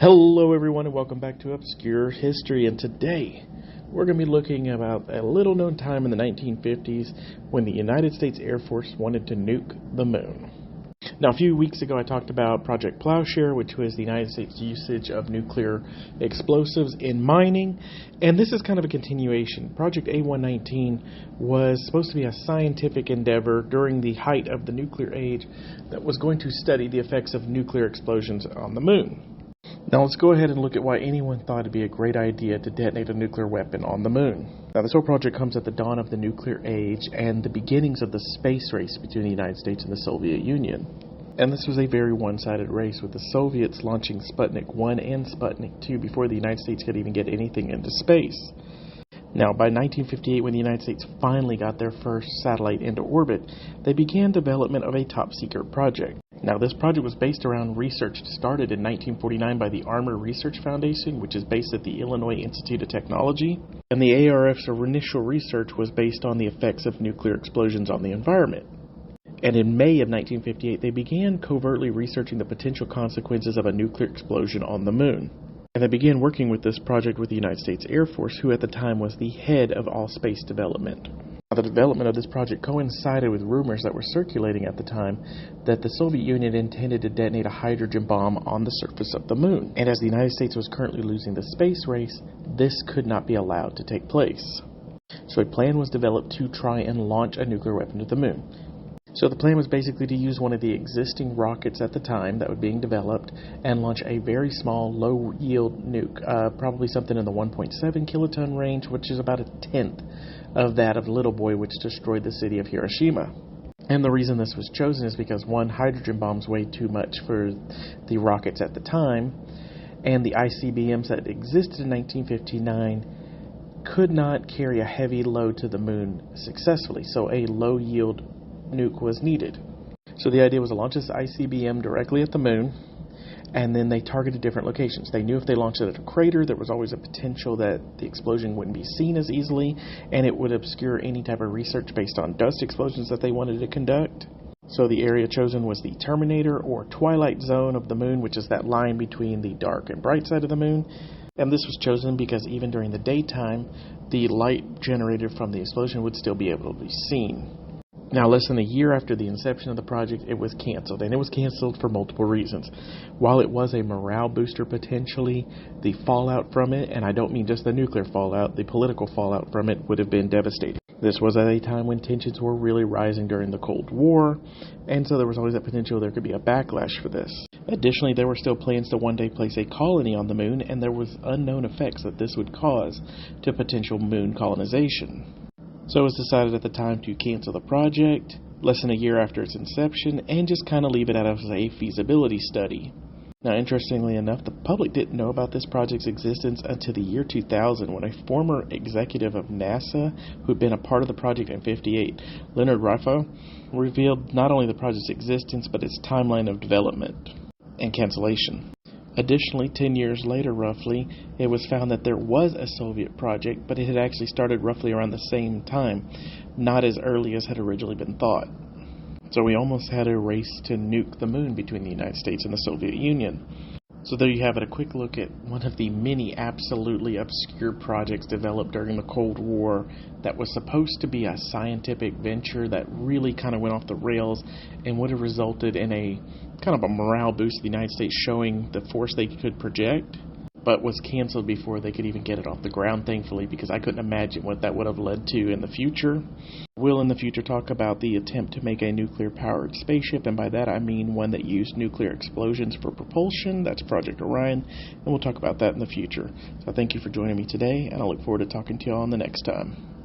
Hello everyone and welcome back to Obscure History, and today we're going to be looking about a little known time in the 1950s when the United States Air Force wanted to nuke the moon. Now, a few weeks ago I talked about Project Plowshare, which was the United States usage of nuclear explosives in mining, and this is kind of a continuation. Project A119 was supposed to be a scientific endeavor during the height of the nuclear age that was going to study the effects of nuclear explosions on the moon. Now let's go ahead and look at why anyone thought it'd be a great idea to detonate a nuclear weapon on the moon. Now this whole project comes at the dawn of the nuclear age and the beginnings of the space race between the United States and the Soviet Union. And this was a very one-sided race, with the Soviets launching Sputnik 1 and Sputnik 2 before the United States could even get anything into space. Now, by 1958, when the United States finally got their first satellite into orbit, they began development of a top-secret project. Now, this project was based around research started in 1949 by the Armor Research Foundation, which is based at the Illinois Institute of Technology, and the ARF's initial research was based on the effects of nuclear explosions on the environment. And in May of 1958, they began covertly researching the potential consequences of a nuclear explosion on the moon. And they began working with this project with the United States Air Force, who at the time was the head of all space development. Now, the development of this project coincided with rumors that were circulating at the time that the Soviet Union intended to detonate a hydrogen bomb on the surface of the moon. And as the United States was currently losing the space race, this could not be allowed to take place. So a plan was developed to try and launch a nuclear weapon to the moon. So the plan was basically to use one of the existing rockets at the time that was being developed and launch a very small, low-yield nuke, probably something in the 1.7 kiloton range, which is about a tenth of that of Little Boy, which destroyed the city of Hiroshima. And the reason this was chosen is because, one, hydrogen bombs weighed too much for the rockets at the time, and the ICBMs that existed in 1959 could not carry a heavy load to the moon successfully, so a low-yield nuke was needed. So the idea was to launch this ICBM directly at the moon, and then they targeted different locations. They knew if they launched it at a crater, there was always a potential that the explosion wouldn't be seen as easily, and it would obscure any type of research based on dust explosions that they wanted to conduct. So the area chosen was the terminator or twilight zone of the moon, which is that line between the dark and bright side of the moon. And this was chosen because even during the daytime, the light generated from the explosion would still be able to be seen. Now, less than a year after the inception of the project, it was canceled, and it was canceled for multiple reasons. While it was a morale booster potentially, the fallout from it, and I don't mean just the nuclear fallout, the political fallout from it would have been devastating. This was at a time when tensions were really rising during the Cold War, and so there was always that potential there could be a backlash for this. Additionally, there were still plans to one day place a colony on the moon, and there was unknown effects that this would cause to potential moon colonization. So it was decided at the time to cancel the project less than a year after its inception and just kind of leave it as a feasibility study. Now, interestingly enough, the public didn't know about this project's existence until the year 2000, when a former executive of NASA who'd been a part of the project in '58, Leonard Riffo, revealed not only the project's existence but its timeline of development and cancellation. Additionally, 10 years later, roughly, it was found that there was a Soviet project, but it had actually started roughly around the same time, not as early as had originally been thought. So we almost had a race to nuke the moon between the United States and the Soviet Union. So there you have it, a quick look at one of the many absolutely obscure projects developed during the Cold War that was supposed to be a scientific venture that really kind of went off the rails and would have resulted in a kind of a morale boost to the United States, showing the force they could project, but was canceled before they could even get it off the ground, thankfully, because I couldn't imagine what that would have led to in the future. We'll in the future talk about the attempt to make a nuclear-powered spaceship, and by that I mean one that used nuclear explosions for propulsion. That's Project Orion, and we'll talk about that in the future. So thank you for joining me today, and I look forward to talking to you all on the next time.